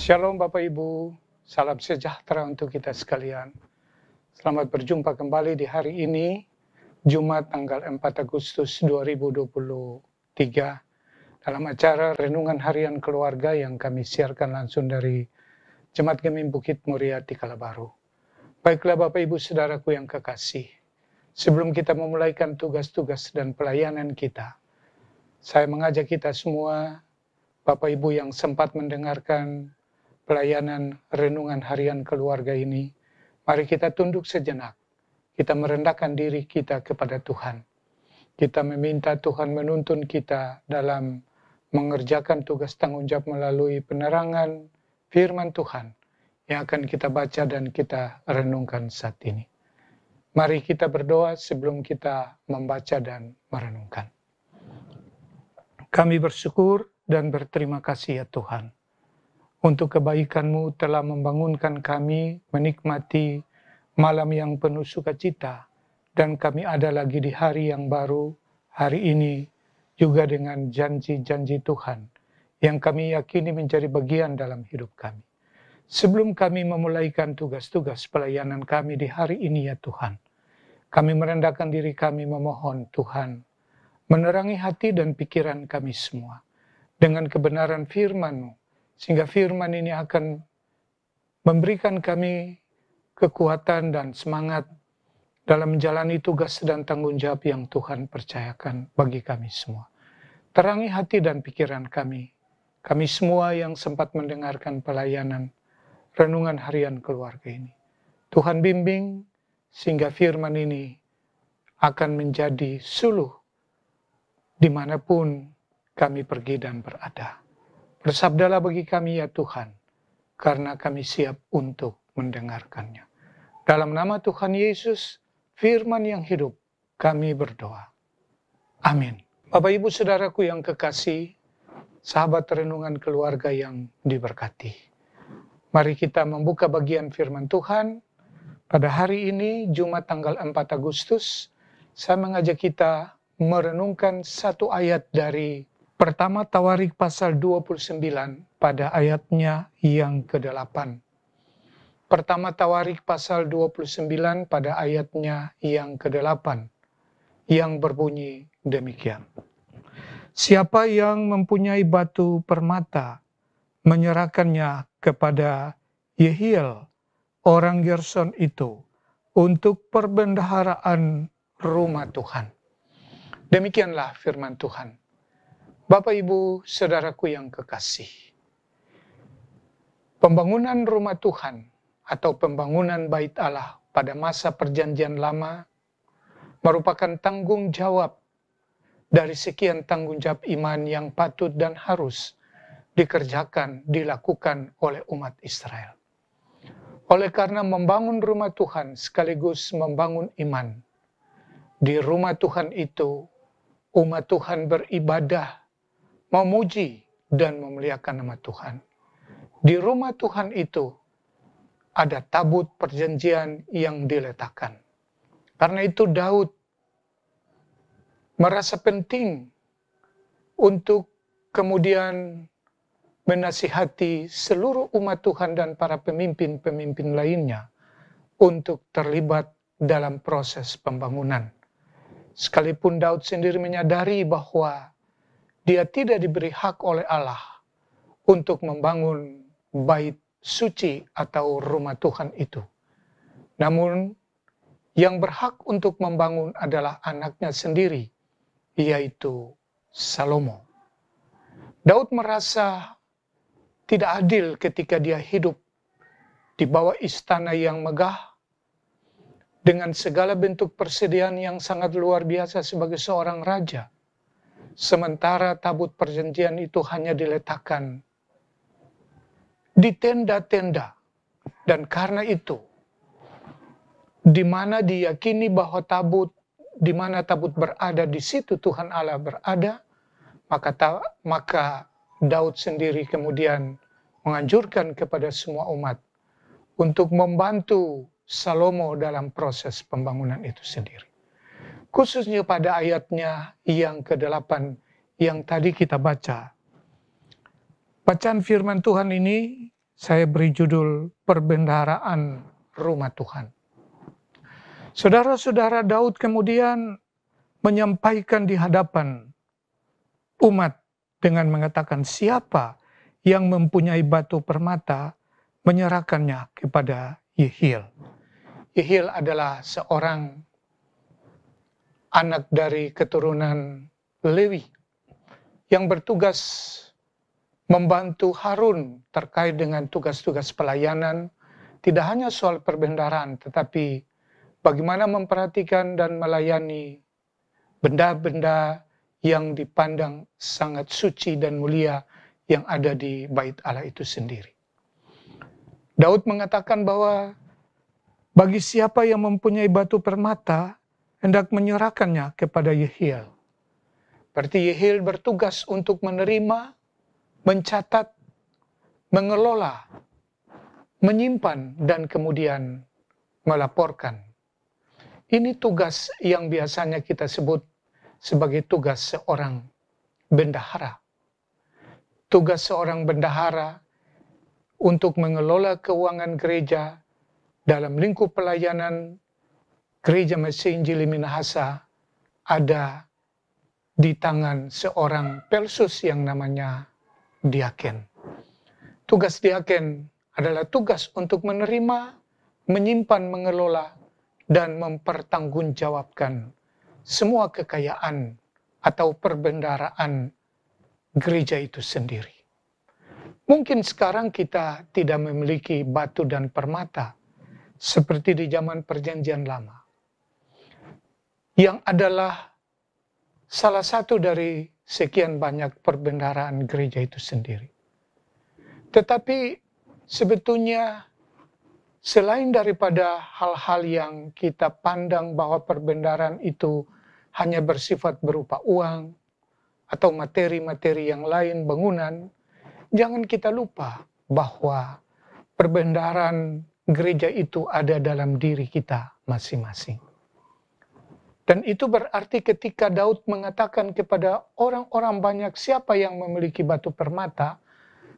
Shalom Bapak Ibu, salam sejahtera untuk kita sekalian. Selamat berjumpa kembali di hari ini, Jumat tanggal 4 Agustus 2023, dalam acara Renungan Harian Keluarga yang kami siarkan langsung dari Jemaat Gemim Bukit Muria di Kalabaru. Baiklah Bapak Ibu Saudaraku yang kekasih, sebelum kita memulaikan tugas-tugas dan pelayanan kita, saya mengajak kita semua, Bapak Ibu yang sempat mendengarkan pelayanan renungan harian keluarga ini, mari kita tunduk sejenak. Kita merendahkan diri kita kepada Tuhan. Kita meminta Tuhan menuntun kita dalam mengerjakan tugas tanggung jawab melalui penerangan firman Tuhan yang akan kita baca dan kita renungkan saat ini. Mari kita berdoa sebelum kita membaca dan merenungkan. Kami bersyukur dan berterima kasih ya Tuhan. Untuk kebaikan-Mu telah membangunkan kami menikmati malam yang penuh sukacita, dan kami ada lagi di hari yang baru, hari ini juga dengan janji-janji Tuhan yang kami yakini menjadi bagian dalam hidup kami. Sebelum kami memulaikan tugas-tugas pelayanan kami di hari ini ya Tuhan, kami merendahkan diri kami memohon Tuhan, menerangi hati dan pikiran kami semua dengan kebenaran firman-Mu, sehingga firman ini akan memberikan kami kekuatan dan semangat dalam menjalani tugas dan tanggung jawab yang Tuhan percayakan bagi kami semua. Terangi hati dan pikiran kami semua yang sempat mendengarkan pelayanan renungan harian keluarga ini. Tuhan bimbing sehingga firman ini akan menjadi suluh dimanapun kami pergi dan berada. Bersabdalah bagi kami ya Tuhan, karena kami siap untuk mendengarkannya. Dalam nama Tuhan Yesus, firman yang hidup, kami berdoa. Amin. Bapak Ibu Saudaraku yang kekasih, sahabat renungan keluarga yang diberkati. Mari kita membuka bagian firman Tuhan. Pada hari ini, Jumat tanggal 4 Agustus, saya mengajak kita merenungkan satu ayat dari Pertama Tawarik pasal 29 pada ayatnya yang ke-8. Pertama Tawarik pasal 29 pada ayatnya yang ke-8 yang berbunyi demikian. Siapa yang mempunyai batu permata menyerahkannya kepada Yehiel orang Gerson itu untuk perbendaharaan rumah Tuhan. Demikianlah firman Tuhan. Bapak Ibu Saudaraku yang kekasih, pembangunan rumah Tuhan atau pembangunan bait Allah pada masa perjanjian lama merupakan tanggung jawab dari sekian tanggung jawab iman yang patut dan harus dilakukan oleh umat Israel. Oleh karena membangun rumah Tuhan sekaligus membangun iman, di rumah Tuhan itu umat Tuhan beribadah, memuji dan memuliakan nama Tuhan. Di rumah Tuhan itu ada tabut perjanjian yang diletakkan. Karena itu Daud merasa penting untuk kemudian menasihati seluruh umat Tuhan dan para pemimpin-pemimpin lainnya untuk terlibat dalam proses pembangunan. Sekalipun Daud sendiri menyadari bahwa dia tidak diberi hak oleh Allah untuk membangun bait suci atau rumah Tuhan itu. Namun, yang berhak untuk membangun adalah anaknya sendiri, yaitu Salomo. Daud merasa tidak adil ketika dia hidup di bawah istana yang megah, dengan segala bentuk persediaan yang sangat luar biasa sebagai seorang raja. Sementara tabut perjanjian itu hanya diletakkan di tenda-tenda. Dan karena itu, di mana diyakini bahwa di mana tabut berada, di situ Tuhan Allah berada, maka Daud sendiri kemudian menganjurkan kepada semua umat untuk membantu Salomo dalam proses pembangunan itu sendiri. Khususnya pada ayatnya yang ke-8 yang tadi kita baca. Bacaan firman Tuhan ini saya beri judul Perbendaharaan Rumah Tuhan. Saudara-saudara, Daud kemudian menyampaikan di hadapan umat dengan mengatakan siapa yang mempunyai batu permata menyerahkannya kepada Yehiel. Yehiel adalah seorang anak dari keturunan Lewi yang bertugas membantu Harun terkait dengan tugas-tugas pelayanan, tidak hanya soal perbendaharaan, tetapi bagaimana memperhatikan dan melayani benda-benda yang dipandang sangat suci dan mulia yang ada di bait Allah itu sendiri. Daud mengatakan bahwa bagi siapa yang mempunyai batu permata, hendak menyerahkannya kepada Yehiel. Berarti Yehiel bertugas untuk menerima, mencatat, mengelola, menyimpan, dan kemudian melaporkan. Ini tugas yang biasanya kita sebut sebagai tugas seorang bendahara. Tugas seorang bendahara untuk mengelola keuangan gereja dalam lingkup pelayanan Gereja Mesih Injili Minahasa ada di tangan seorang pelsus yang namanya diaken. Tugas diaken adalah tugas untuk menerima, menyimpan, mengelola, dan mempertanggungjawabkan semua kekayaan atau perbendaharaan gereja itu sendiri. Mungkin sekarang kita tidak memiliki batu dan permata seperti di zaman Perjanjian Lama, yang adalah salah satu dari sekian banyak perbendaharaan gereja itu sendiri. Tetapi sebetulnya selain daripada hal-hal yang kita pandang bahwa perbendaharaan itu hanya bersifat berupa uang atau materi-materi yang lain, bangunan, jangan kita lupa bahwa perbendaharaan gereja itu ada dalam diri kita masing-masing. Dan itu berarti ketika Daud mengatakan kepada orang-orang banyak siapa yang memiliki batu permata,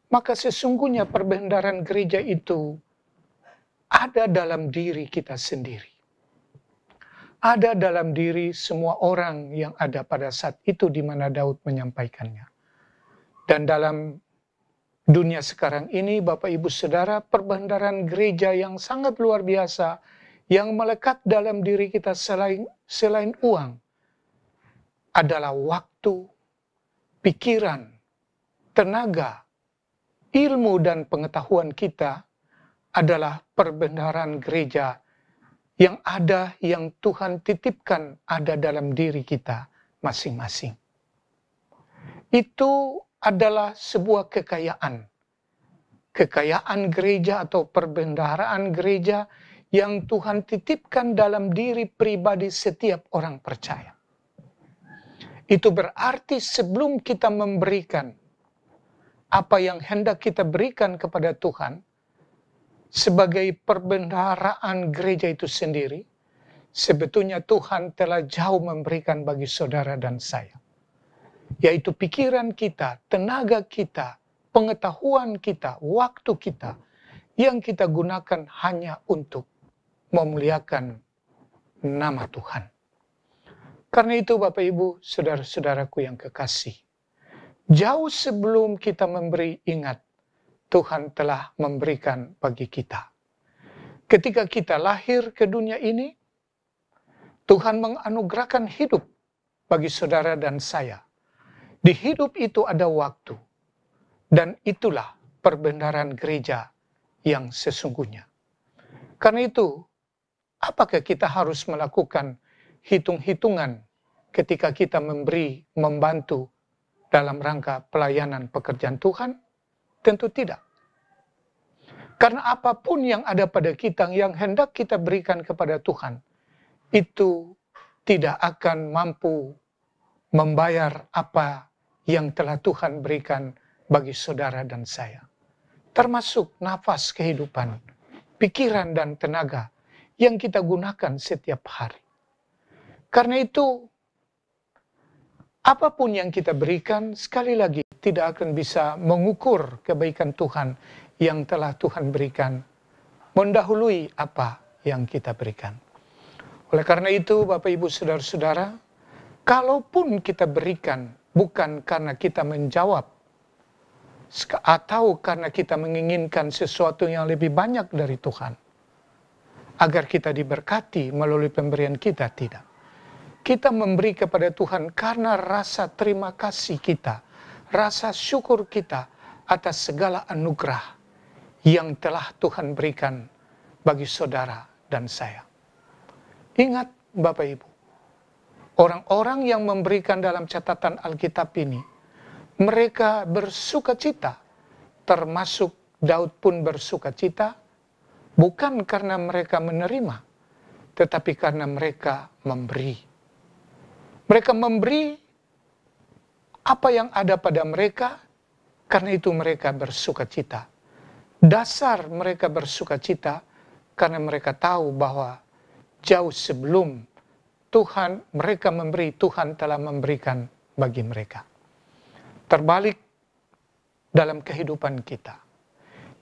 maka sesungguhnya perbendaharaan gereja itu ada dalam diri kita sendiri. Ada dalam diri semua orang yang ada pada saat itu di mana Daud menyampaikannya. Dan dalam dunia sekarang ini, Bapak Ibu Saudara, perbendaharaan gereja yang sangat luar biasa yang melekat dalam diri kita selain uang adalah waktu, pikiran, tenaga, ilmu dan pengetahuan kita adalah perbendaharaan gereja yang ada, yang Tuhan titipkan ada dalam diri kita masing-masing. Itu adalah sebuah kekayaan. Kekayaan gereja atau perbendaharaan gereja yang Tuhan titipkan dalam diri pribadi setiap orang percaya. Itu berarti sebelum kita memberikan apa yang hendak kita berikan kepada Tuhan sebagai perbendaharaan gereja itu sendiri, sebetulnya Tuhan telah jauh memberikan bagi saudara dan saya. Yaitu pikiran kita, tenaga kita, pengetahuan kita, waktu kita, yang kita gunakan hanya untuk memuliakan nama Tuhan. Karena itu Bapak Ibu, saudara-saudaraku yang kekasih, jauh sebelum kita memberi, ingat, Tuhan telah memberikan bagi kita. Ketika kita lahir ke dunia ini, Tuhan menganugerahkan hidup bagi saudara dan saya. Di hidup itu ada waktu, dan itulah perbendaharaan gereja yang sesungguhnya. Karena itu, apakah kita harus melakukan hitung-hitungan ketika kita memberi, membantu dalam rangka pelayanan pekerjaan Tuhan? Tentu tidak. Karena apapun yang ada pada kita, yang hendak kita berikan kepada Tuhan, itu tidak akan mampu membayar apa yang telah Tuhan berikan bagi saudara dan saya. Termasuk nafas kehidupan, pikiran dan tenaga yang kita gunakan setiap hari. Karena itu, apapun yang kita berikan, sekali lagi tidak akan bisa mengukur kebaikan Tuhan yang telah Tuhan berikan mendahului apa yang kita berikan. Oleh karena itu, Bapak Ibu Saudara-saudara, kalaupun kita berikan bukan karena kita menjawab atau karena kita menginginkan sesuatu yang lebih banyak dari Tuhan, agar kita diberkati melalui pemberian kita, tidak. Kita memberi kepada Tuhan karena rasa terima kasih kita, rasa syukur kita atas segala anugerah yang telah Tuhan berikan bagi saudara dan saya. Ingat Bapak Ibu, orang-orang yang memberikan dalam catatan Alkitab ini, mereka bersukacita, termasuk Daud pun bersukacita, bukan karena mereka menerima, tetapi karena mereka memberi. Mereka memberi apa yang ada pada mereka, karena itu mereka bersukacita. Dasar mereka bersukacita karena mereka tahu bahwa jauh sebelum Tuhan mereka memberi, Tuhan telah memberikan bagi mereka. Terbalik dalam kehidupan kita.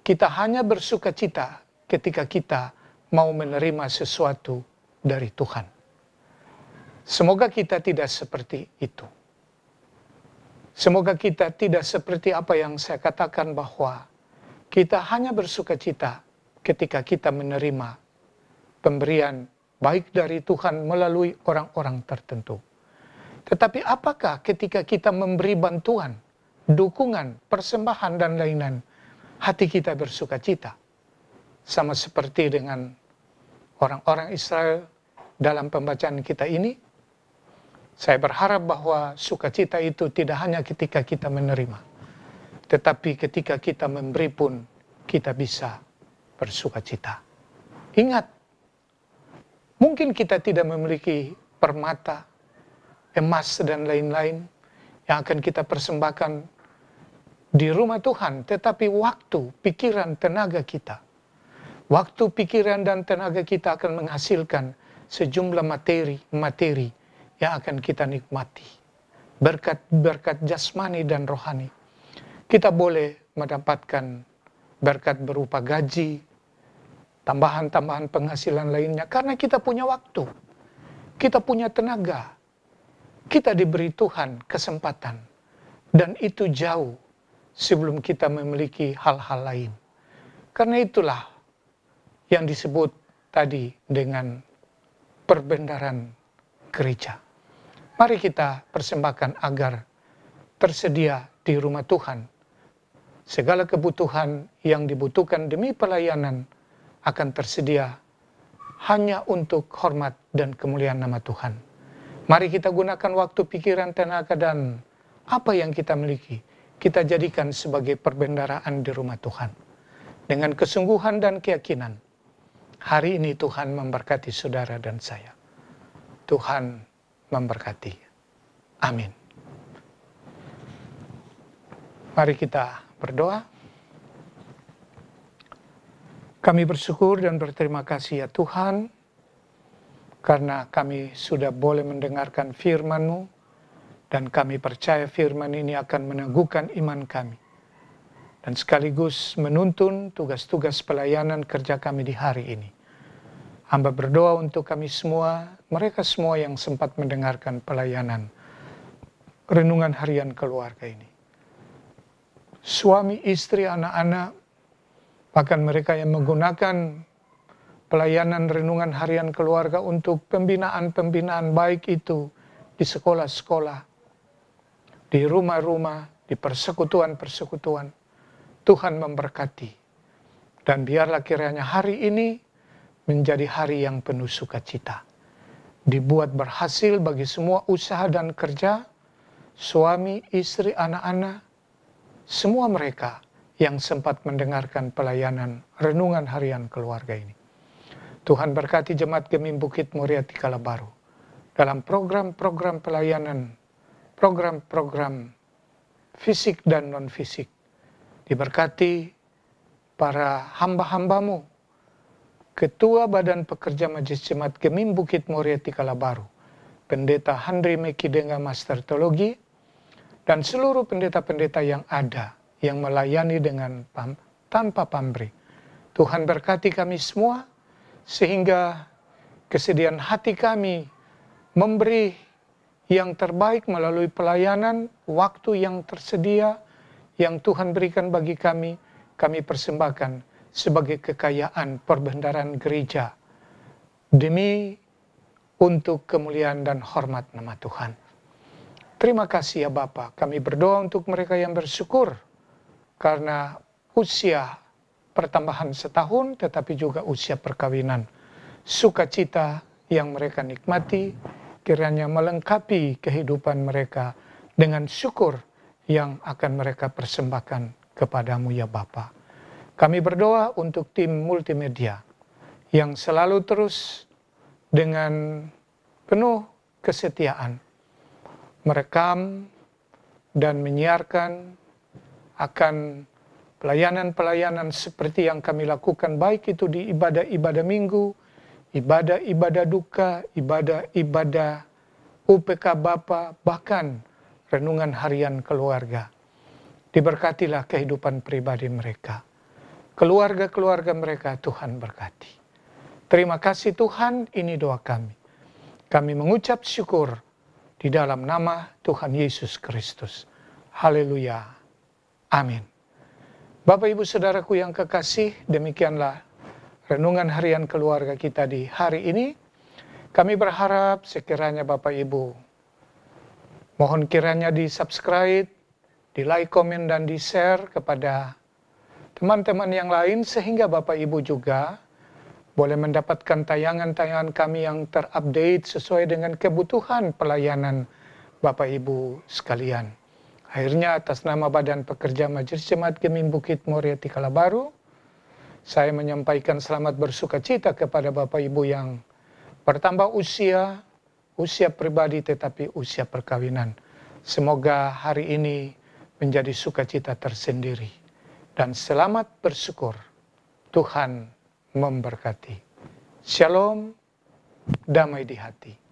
Kita hanya bersukacita ketika kita mau menerima sesuatu dari Tuhan. Semoga kita tidak seperti itu. Semoga kita tidak seperti apa yang saya katakan, bahwa kita hanya bersukacita ketika kita menerima pemberian baik dari Tuhan melalui orang-orang tertentu. Tetapi apakah ketika kita memberi bantuan, dukungan, persembahan dan lain-lain, hati kita bersukacita? Sama seperti dengan orang-orang Israel dalam pembacaan kita ini, saya berharap bahwa sukacita itu tidak hanya ketika kita menerima, tetapi ketika kita memberi pun kita bisa bersukacita. Ingat, mungkin kita tidak memiliki permata, emas dan lain-lain yang akan kita persembahkan di rumah Tuhan, tetapi waktu, pikiran, tenaga kita, waktu, pikiran dan tenaga kita akan menghasilkan sejumlah materi yang akan kita nikmati. Berkat jasmani dan rohani. Kita boleh mendapatkan berkat berupa gaji, tambahan-tambahan penghasilan lainnya, karena kita punya waktu, kita punya tenaga, kita diberi Tuhan kesempatan, dan itu jauh sebelum kita memiliki hal-hal lain. Karena itulah yang disebut tadi dengan perbendaharaan gereja. Mari kita persembahkan agar tersedia di rumah Tuhan segala kebutuhan yang dibutuhkan demi pelayanan akan tersedia hanya untuk hormat dan kemuliaan nama Tuhan. Mari kita gunakan waktu, pikiran, tenaga, dan apa yang kita miliki, kita jadikan sebagai perbendaharaan di rumah Tuhan. Dengan kesungguhan dan keyakinan, hari ini Tuhan memberkati saudara dan saya. Tuhan memberkati. Amin. Mari kita berdoa. Kami bersyukur dan berterima kasih ya Tuhan, karena kami sudah boleh mendengarkan firman-Mu, dan kami percaya firman ini akan meneguhkan iman kami, dan sekaligus menuntun tugas-tugas pelayanan kerja kami di hari ini. Hamba berdoa untuk kami semua, mereka semua yang sempat mendengarkan pelayanan renungan harian keluarga ini. Suami, istri, anak-anak, bahkan mereka yang menggunakan pelayanan renungan harian keluarga untuk pembinaan-pembinaan, baik itu di sekolah-sekolah, di rumah-rumah, di persekutuan-persekutuan. Tuhan memberkati. Dan biarlah kiranya hari ini menjadi hari yang penuh sukacita. Dibuat berhasil bagi semua usaha dan kerja, suami, istri, anak-anak, semua mereka yang sempat mendengarkan pelayanan renungan harian keluarga ini. Tuhan berkati jemaat Gemim Bukit Muria Tikalabaru dalam program-program pelayanan, program-program fisik dan non-fisik. Diberkati para hamba-hamba-Mu, Ketua Badan Pekerja Majelis Jemaat Gemim Bukit Muria Tikalabaru, Pendeta Handri Mekidenga Master Teologi, dan seluruh pendeta-pendeta yang ada, yang melayani dengan tanpa pamrih. Tuhan berkati kami semua, sehingga kesediaan hati kami memberi yang terbaik melalui pelayanan, waktu yang tersedia, yang Tuhan berikan bagi kami persembahkan sebagai kekayaan perbendaharaan gereja, demi untuk kemuliaan dan hormat nama Tuhan. Terima kasih ya Bapa, kami berdoa untuk mereka yang bersyukur, karena usia pertambahan setahun, tetapi juga usia perkawinan. Sukacita yang mereka nikmati, kiranya melengkapi kehidupan mereka dengan syukur yang akan mereka persembahkan kepadamu ya Bapa. Kami berdoa untuk tim multimedia yang selalu terus dengan penuh kesetiaan merekam dan menyiarkan akan pelayanan-pelayanan seperti yang kami lakukan, baik itu di ibadah-ibadah minggu, ibadah-ibadah duka, ibadah-ibadah UPK Bapa, bahkan renungan harian keluarga. Diberkatilah kehidupan pribadi mereka. Keluarga-keluarga mereka Tuhan berkati. Terima kasih Tuhan, ini doa kami. Kami mengucap syukur di dalam nama Tuhan Yesus Kristus. Haleluya. Amin. Bapak Ibu Saudaraku yang kekasih, demikianlah renungan harian keluarga kita di hari ini. Kami berharap sekiranya Bapak Ibu, mohon kiranya di-subscribe, di-like, komen, dan di-share kepada teman-teman yang lain, sehingga Bapak Ibu juga boleh mendapatkan tayangan-tayangan kami yang terupdate sesuai dengan kebutuhan pelayanan Bapak Ibu sekalian. Akhirnya atas nama Badan Pekerja Majelis Jemaat Gemim Bukit Moria Tikala Baru, saya menyampaikan selamat bersukacita kepada Bapak Ibu yang bertambah usia pribadi tetapi usia perkawinan. Semoga hari ini menjadi sukacita tersendiri. Dan selamat bersyukur. Tuhan memberkati. Shalom, damai di hati.